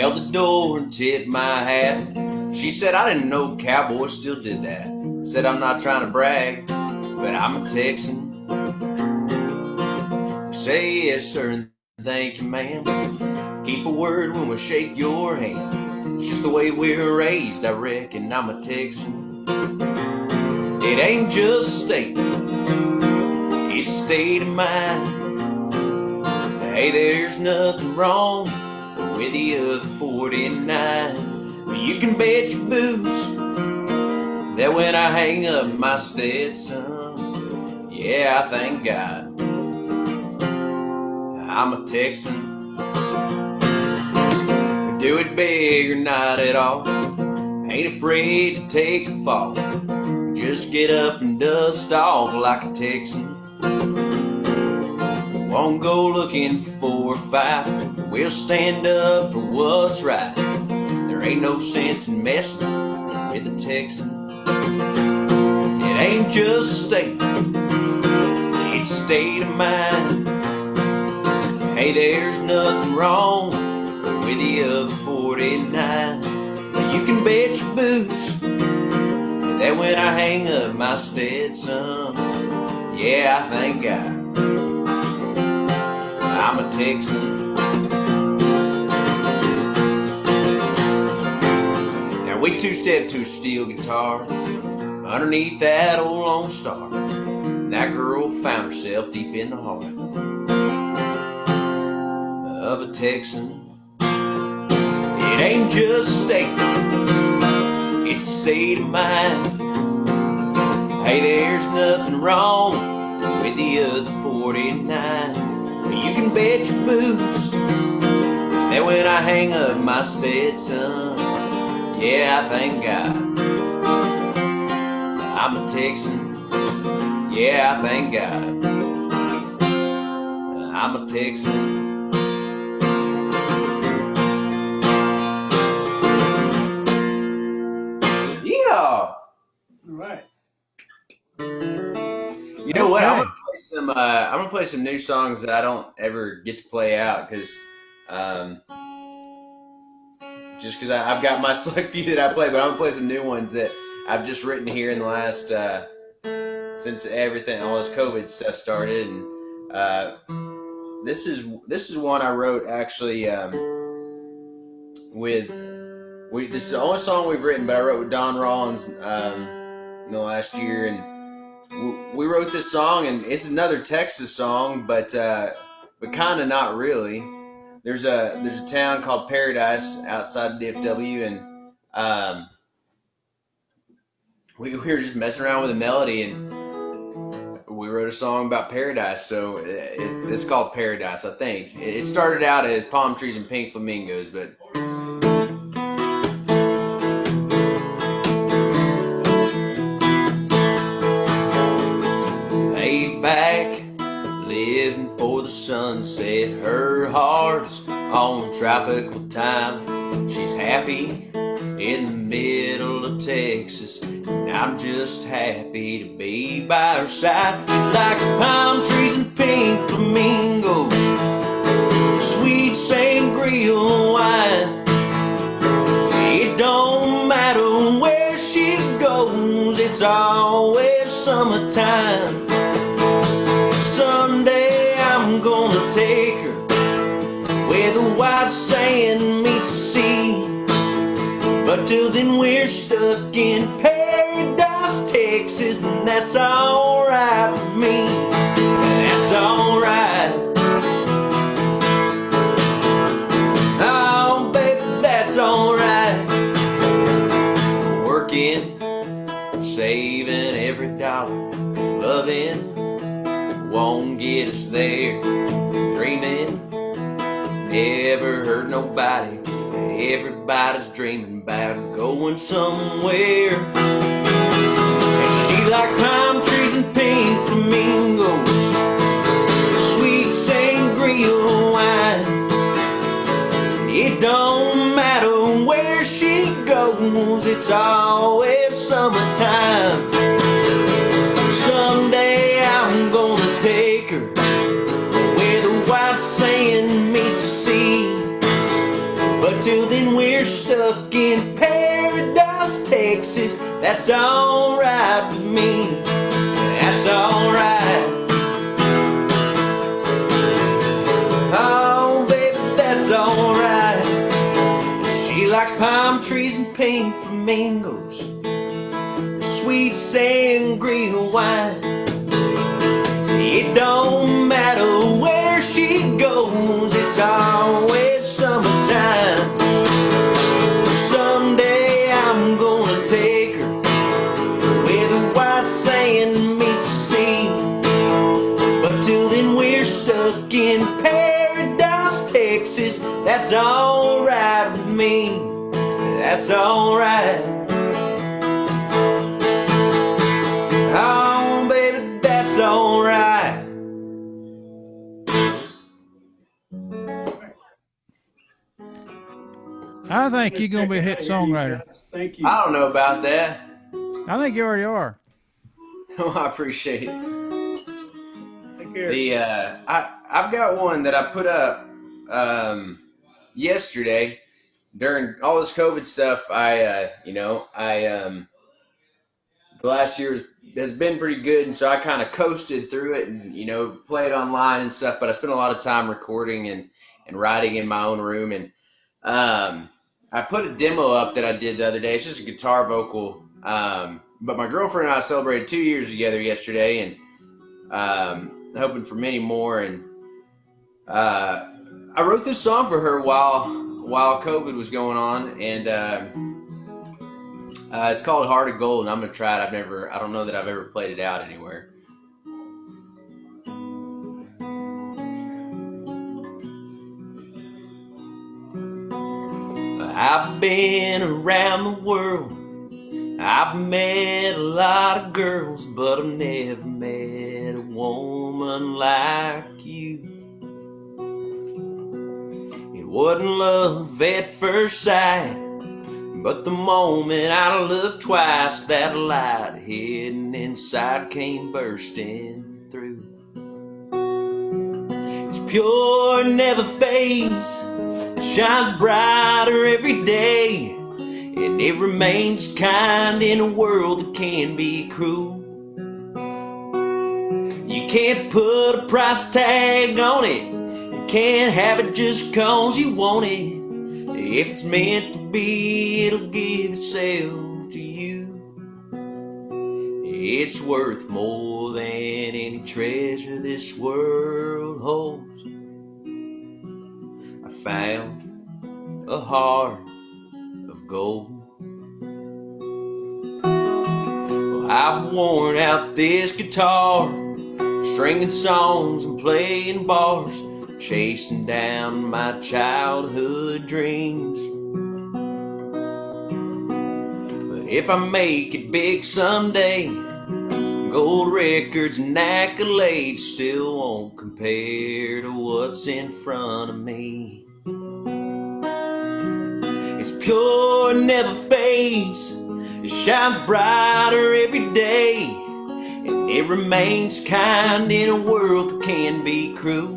held the door and tipped my hat. She said I didn't know cowboys still did that. Said I'm not trying to brag, but I'm a Texan. Say yes sir and thank you ma'am. Keep a word when we shake your hand. It's just the way we're raised, I reckon I'm a Texan. It ain't just a state, it's a state of mind. Hey, there's nothing wrong with the other 49. But you can bet your boots that when I hang up my Stetson, yeah, I thank God I'm a Texan. Do it big or not at all, ain't afraid to take a fall. Just get up and dust off like a Texan. Won't go looking for a fight, we'll stand up for what's right. There ain't no sense in messing with a Texan. It ain't just a state, it's a state of mind. Hey, there's nothing wrong with the other 49. You can bet your boots that when I hang up my Stetson, yeah, I thank God I'm a Texan. Now we two-step to a steel guitar underneath that old Lone Star. And that girl found herself deep in the heart of a Texan. It ain't just a state, it's a state of mind. Hey, there's nothing wrong with the other 49. You can bet your boots that when I hang up my Stetson, yeah, I thank God I'm a Texan. Yeah, I thank God I'm a Texan. Yeah. All right. You know what? I'm gonna play some new songs that I don't ever get to play out because, just because I've got my select few that I play, but I'm gonna play some new ones that I've just written here in the last since everything, all this COVID stuff started, and this is one I wrote actually this is the only song we've written, but I wrote with Don Rollins in the last year, and we wrote this song, and it's another Texas song, but kind of not really. There's a town called Paradise outside of DFW, and we were just messing around with a melody, and we wrote a song about paradise. So it's called Paradise, I think. It started out as palm trees and pink flamingos, but. Back, living for the sunset. Her heart's on tropical time. She's happy in the middle of Texas, and I'm just happy to be by her side. She likes palm trees and pink flamingos, sweet sangria wine. It don't matter where she goes, it's always summertime. Someday I'm gonna take her where the white sand meets the sea. But till then we're stuck in Paradise, Texas, and that's alright with me. That's alright. Oh, baby, that's alright. Working, saving every dollar, 'cause loving won't get us there. Dreaming never hurt nobody. Everybody's dreaming about going somewhere. And she like palm trees and pink flamingos, sweet sangria wine. It don't matter where she goes, it's always summertime. Someday I'm gonna take her where the white sand meets the sea. But till then we're stuck in Paradise, Texas. That's alright with me. That's alright. Oh, baby, that's alright. She likes palm trees and pink flamingos, sweet sangria wine. It don't matter where she goes, it's always summertime. Someday I'm gonna take her where the white sand meets the sea. But till then we're stuck in Paradise, Texas. That's alright with me. That's alright. Oh, baby, that's alright. I think you're going to be a hit songwriter. Thank you. I don't know about that. I think you already are. Oh, I appreciate it. Take care. I've got one that I put up yesterday during all this COVID stuff. The last year has been pretty good, and so I kind of coasted through it and played online and stuff. But I spent a lot of time recording and writing in my own room, and I put a demo up that I did the other day. It's just a guitar vocal. But my girlfriend and I celebrated 2 years together yesterday, and hoping for many more. And I wrote this song for her while COVID was going on, and it's called Heart of Gold, and I'm gonna try it. I don't know that I've ever played it out anywhere. I've been around the world, I've met a lot of girls, but I've never met a woman like you. It wasn't love at first sight, but the moment I looked twice, that light hidden inside came bursting through. It's pure, never fades, it shines brighter every day, and it remains kind in a world that can be cruel. You can't put a price tag on it, you can't have it just cause you want it. If it's meant to be, it'll give itself to you. It's worth more than any treasure this world holds. I found a heart of gold. Well, I've worn out this guitar, stringing songs and playing bars, chasing down my childhood dreams. But if I make it big someday, gold records and accolades still won't compare to what's in front of me. It's pure, never fades, it shines brighter every day, and it remains kind in a world that can be cruel.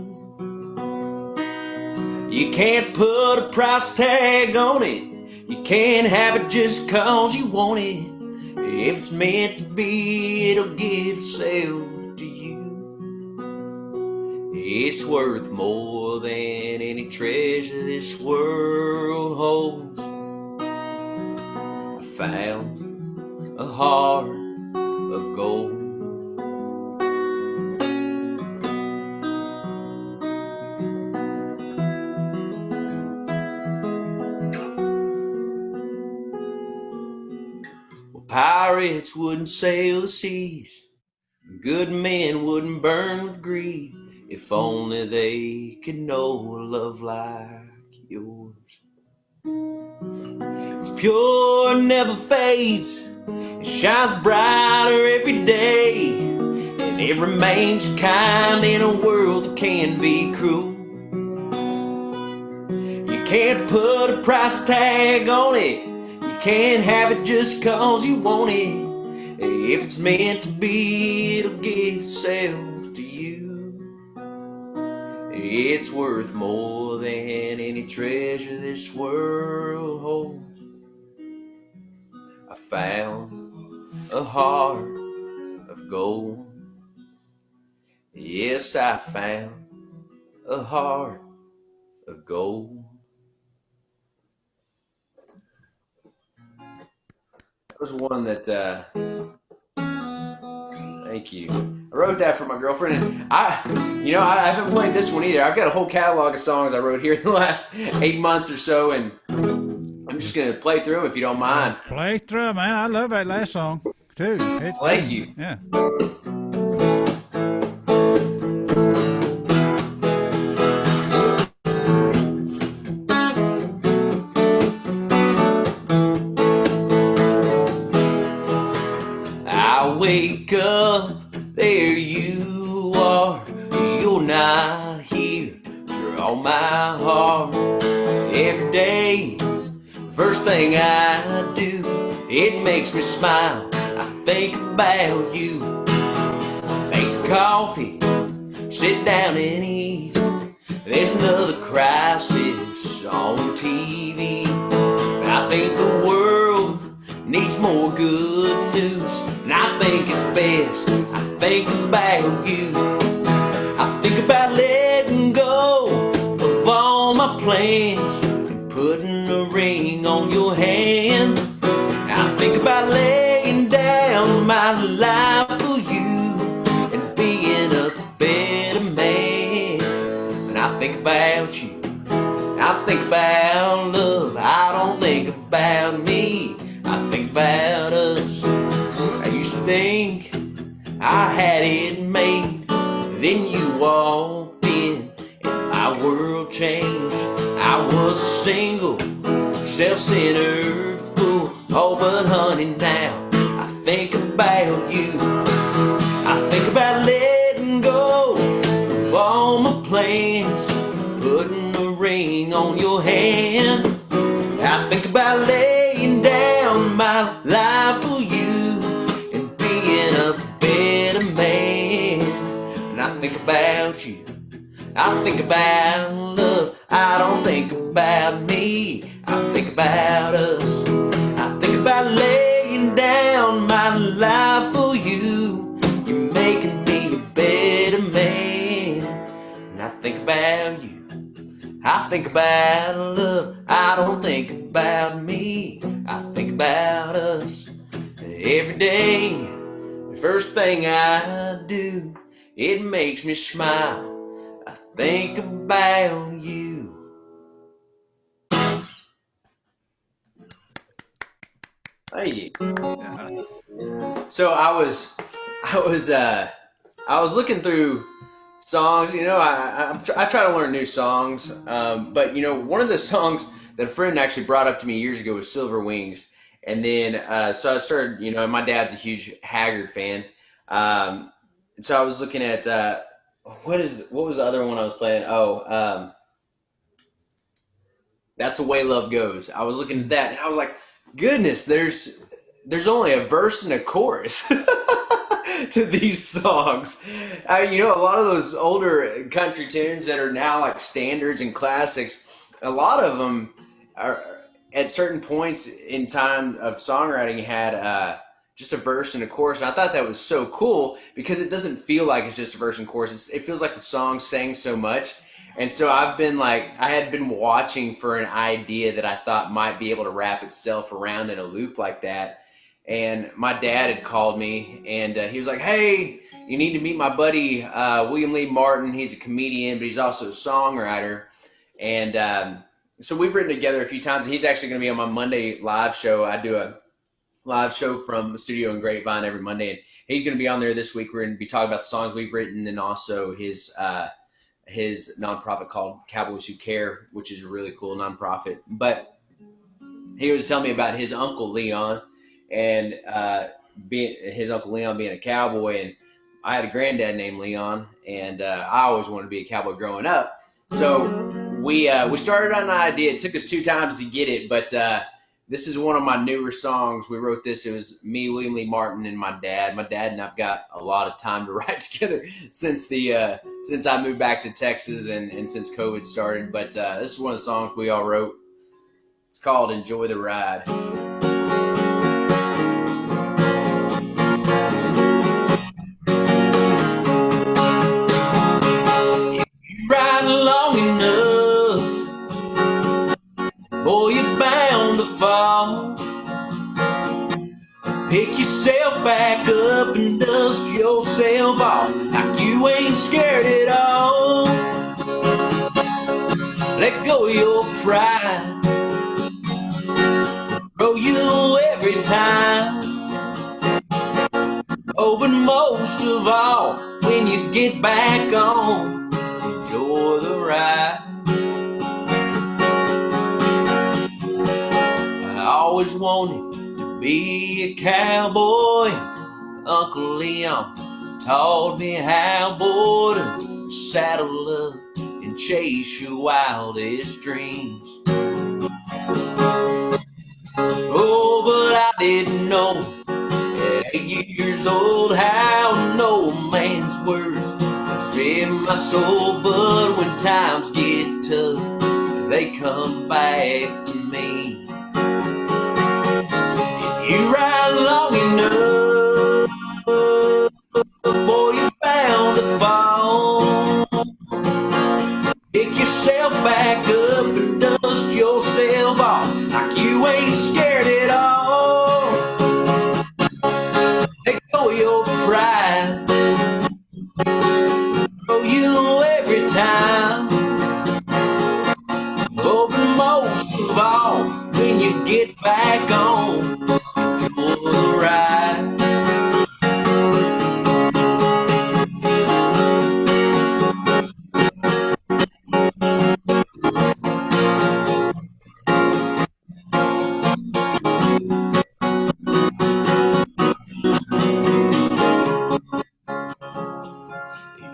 You can't put a price tag on it, you can't have it just cause you want it. If it's meant to be, it'll give itself to you. It's worth more than any treasure this world holds. I found a heart of gold. Pirates wouldn't sail the seas, good men wouldn't burn with greed, if only they could know a love like yours. It's pure, never fades, it shines brighter every day, and it remains kind in a world that can be cruel. You can't put a price tag on it, can't have it just cause you want it. If it's meant to be, it'll give itself to you. It's worth more than any treasure this world holds. I found a heart of gold. Yes, I found a heart of gold. That was one that, thank you. I wrote that for my girlfriend, and I haven't played this one either. I've got a whole catalog of songs I wrote here in the last 8 months or so, and I'm just going to play through them if you don't mind. Play through, man. I love that last song, too. Thank you. Yeah. I wake up, there you are. You're not here, you're on my heart. Every day, first thing I do, it makes me smile. I think about you. Make coffee, sit down and eat. There's another crisis on TV. I think the world needs more good news, and I think it's best I think about you. I think about letting go of all my plans and putting a ring on your hand. I think about laying down my life for you and being a better man. And I think about you, I think about love, I don't think about me, I think about us. I used to think I had it made, then you walked in and my world changed. I was a single, self-centered fool. Oh, but honey, now I think about you. I think about letting go of all my plans, putting a ring on your hand. I think about laying down my life for you and being a better man. And I think about you, I think about love, I don't think about me, I think about us. I think about laying down my life for you. You're making me a better man. And I think about you, I think about love, I don't think about me, I think about us. Every day, the first thing I do, it makes me smile. I think about you. Hey. So I was looking through songs. You know, I try to learn new songs. But you know, one of the songs that a friend actually brought up to me years ago was Silver Wings. And then so I started. You know, my dad's a huge Haggard fan. So I was looking at what was the other one I was playing? Oh, That's the Way Love Goes. I was looking at that and I was like, goodness, there's only a verse and a chorus to these songs. You know, a lot of those older country tunes that are now like standards and classics, a lot of them are at certain points in time of songwriting had just a verse and a chorus. And I thought that was so cool because it doesn't feel like it's just a verse and chorus. It feels like the song sang so much. And so I had been watching for an idea that I thought might be able to wrap itself around in a loop like that. And my dad had called me and he was like, hey, you need to meet my buddy, William Lee Martin. He's a comedian, but he's also a songwriter. And so we've written together a few times. He's actually going to be on my Monday live show. I do a live show from the studio in Grapevine every Monday. And he's going to be on there this week. We're going to be talking about the songs we've written and also his nonprofit called Cowboys Who Care, which is a really cool nonprofit. But he was telling me about his uncle Leon and his uncle Leon being a cowboy. And I had a granddad named Leon, and I always wanted to be a cowboy growing up. So we started on an idea. It took us 2 times to get it, but this is one of my newer songs. We wrote this. It was me, William Lee Martin, and my dad. My dad and I've got a lot of time to write together since I moved back to Texas and since COVID started. But this is one of the songs we all wrote. It's called "Enjoy the Ride." If you ride long enough, boy, you're bound to fall. Pick yourself back up and dust yourself off like you ain't scared at all. Let go of your pride, grow you every time. Oh, but most of all, when you get back on, enjoy the ride. I always wanted to be a cowboy. Uncle Leon taught me how, boy, to saddle up and chase your wildest dreams. Oh, but I didn't know at 8 years old how no man's words fit my soul. But when times get tough, they come back to me. If you ride long enough, boy, you're bound to fall. Pick yourself back up and dust yourself off like you ain't scared at all. Let go of your pride, grow you every time. Oh, but most of all, when you get back on, enjoy the ride.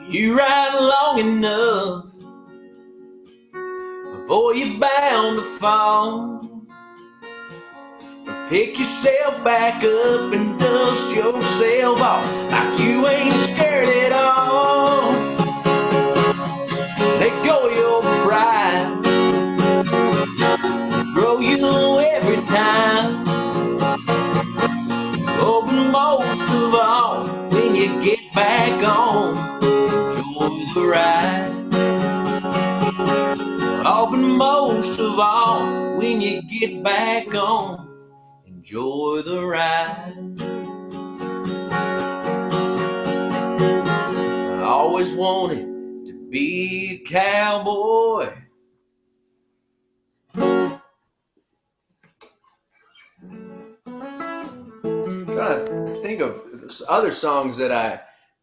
You ride long enough, boy, you're bound to fall. Pick yourself back up and dust yourself off like you ain't scared at all. Let go of your pride, grow you every time. Oh, but most of all, when you get back on, the ride. Oh, but most of all, when you get back on, enjoy the ride. I always wanted to be a cowboy. Trying to think of other songs that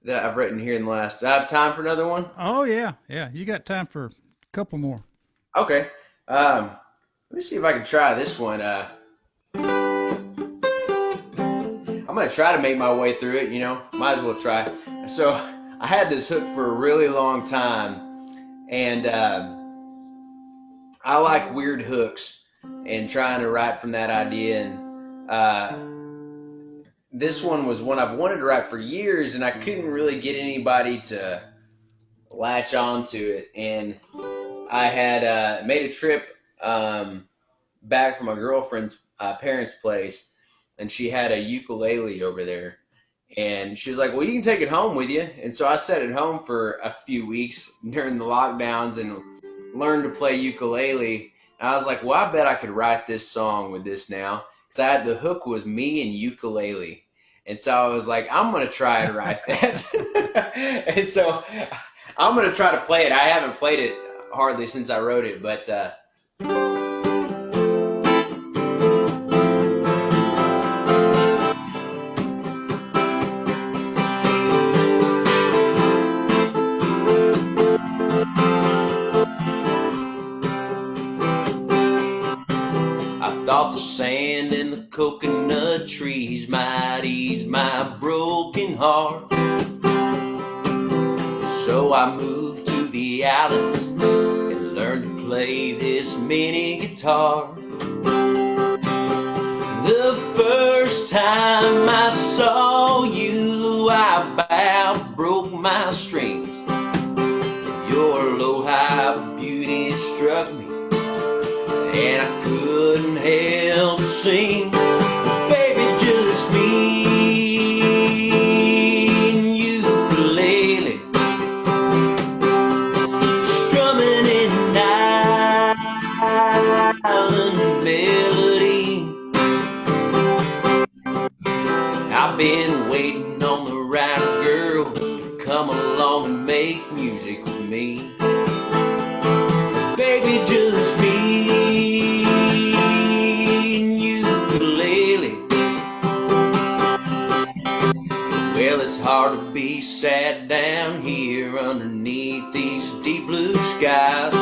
I've written here in the last. Do I have time for another one? Oh yeah, yeah. You got time for a couple more. Okay. Let me see if I can try this one. I'm gonna try to make my way through it. Might as well try. So I had this hook for a really long time, and I like weird hooks and trying to write from that idea. And this one was one I've wanted to write for years, and I couldn't really get anybody to latch onto it. And I had made a trip back from my girlfriend's parents' place, and she had a ukulele over there. And she was like, well, you can take it home with you. And so I sat at home for a few weeks during the lockdowns and learned to play ukulele. And I was like, well, I bet I could write this song with this now. Because the hook was me and ukulele. And so I was like, I'm going to try and write that. And so I'm going to try to play it. I haven't played it hardly since I wrote it, but I thought the sand and the coconut trees might ease my broken heart. So I moved to the islands and learned to play this mini guitar. The first time I saw you, I about broke my strings. Your low-high beauty struck me, and I couldn't help but sing. Baby, just me and you, ukulele, strumming an island melody. I've been waiting on the right girl to come along and make music with me. Baby, just me and you, ukulele. Well, it's hard to be sat down here underneath these deep blue skies.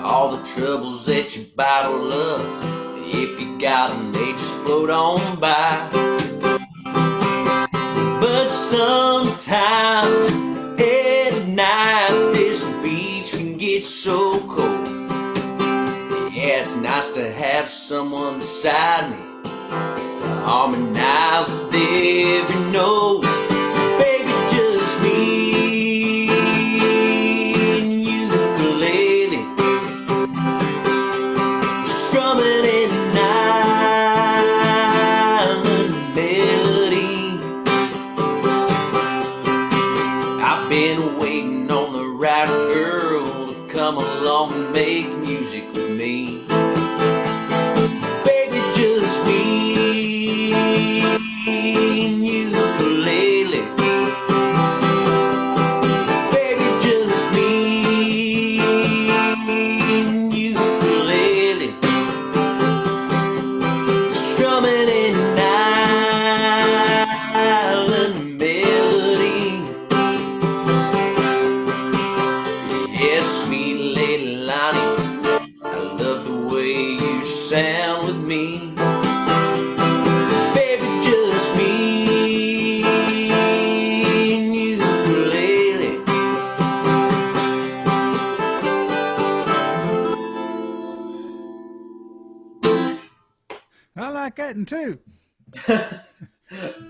All the troubles that you bottle up, if you got them, they just float on by. But sometimes at night this beach can get so cold. Yeah, it's nice to have someone beside me, harmonize with every note. Baby, just me and you, ukulele, strumming an island melody. I've been waiting on the right girl to come along and make music with me. Baby, just me and you, ukulele. Baby, just me and you, ukulele, strumming an island melody. Yes, sweet Lady Lonnie, I love the way you sound with me. Baby, just me and you, ukulele. I like that one too.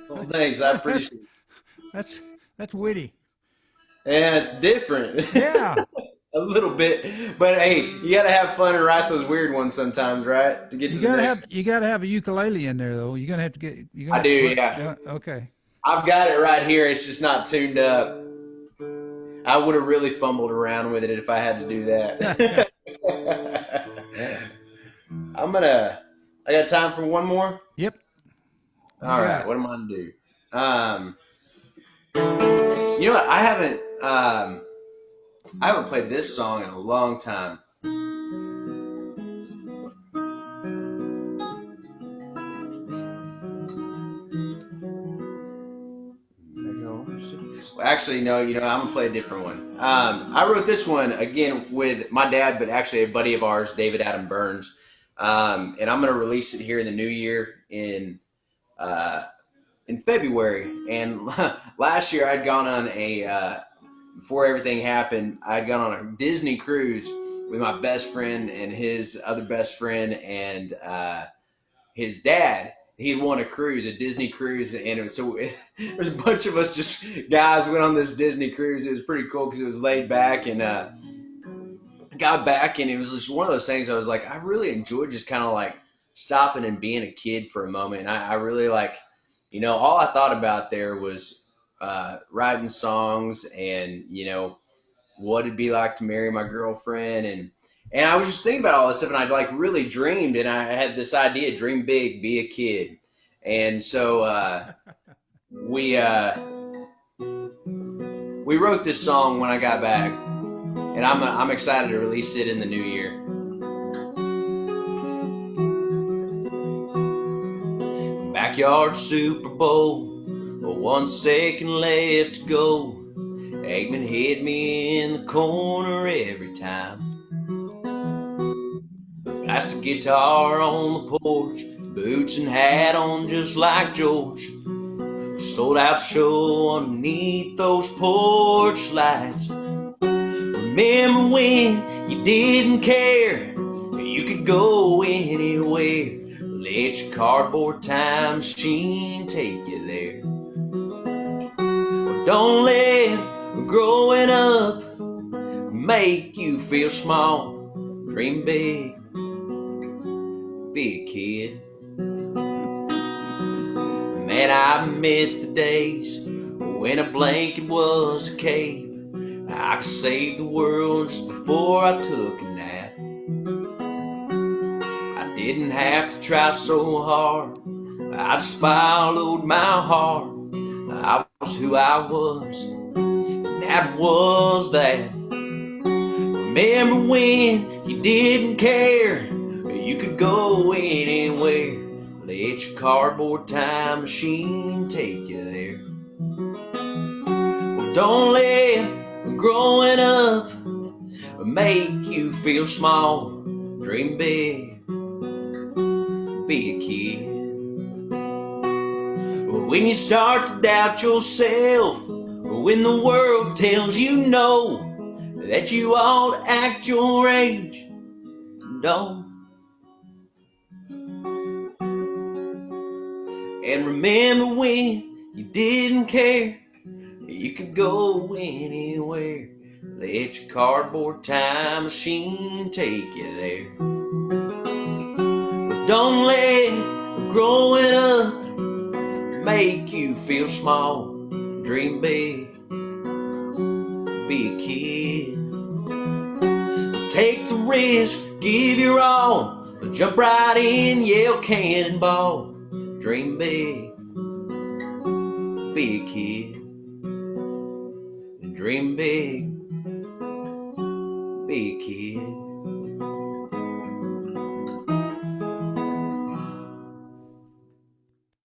Well, thanks, I appreciate it. That's witty. Yeah, it's different. Yeah. A little bit, but hey, you gotta have fun and write those weird ones sometimes, right? To get to You the gotta next. have a ukulele in there though. You're gonna have to get. You're I gonna do, have to- yeah. Okay. I've got it right here. It's just not tuned up. I would have really fumbled around with it if I had to do that. I got time for one more? Yep. All right, what am I gonna do? You know what? I haven't played this song in a long time. Well, actually, no. I'm gonna play a different one. I wrote this one again with my dad, but actually a buddy of ours, David Adam Burns. And I'm gonna release it here in the new year in February. And last year I'd gone on before everything happened, I'd gone on a Disney cruise with my best friend and his other best friend and his dad. He'd won a Disney cruise, and there's a bunch of us, just guys, went on this Disney cruise. It was pretty cool because it was laid back, and got back, and it was just one of those things. I was like, I really enjoyed just kind of like stopping and being a kid for a moment. And I really all I thought about there was writing songs and what it'd be like to marry my girlfriend, and I was just thinking about all this stuff, and I'd really dreamed, and I had this idea: dream big, be a kid. And so we wrote this song when I got back, and I'm excited to release it in the new year. Backyard Super Bowl, 1 second left to go. Eggman hit me in the corner every time. Plastic guitar on the porch, boots and hat on just like George. Sold out show underneath those porch lights. Remember when you didn't care? You could go anywhere. Let your cardboard time machine take you there. Well, don't let growing up make you feel small. Dream big, be a kid. Man, I miss the days when a blanket was a cape. I could save the world just before I took a nap. I didn't have to try so hard. I just followed my heart. I was who I was, and that was that. Remember when you didn't care? You could go anywhere. Let your cardboard time machine take you there. Well, don't let growing up make you feel small. Dream big, be a kid. When you start to doubt yourself, when the world tells you no, that you ought to act your age, don't. And remember when you didn't care, you could go anywhere. Let your cardboard time machine take you there. But don't let growing up make you feel small. Dream big, be a kid. Take the risk, give your all, jump right in, yell cannonball. Dream big, be a kid. Dream big, be a kid.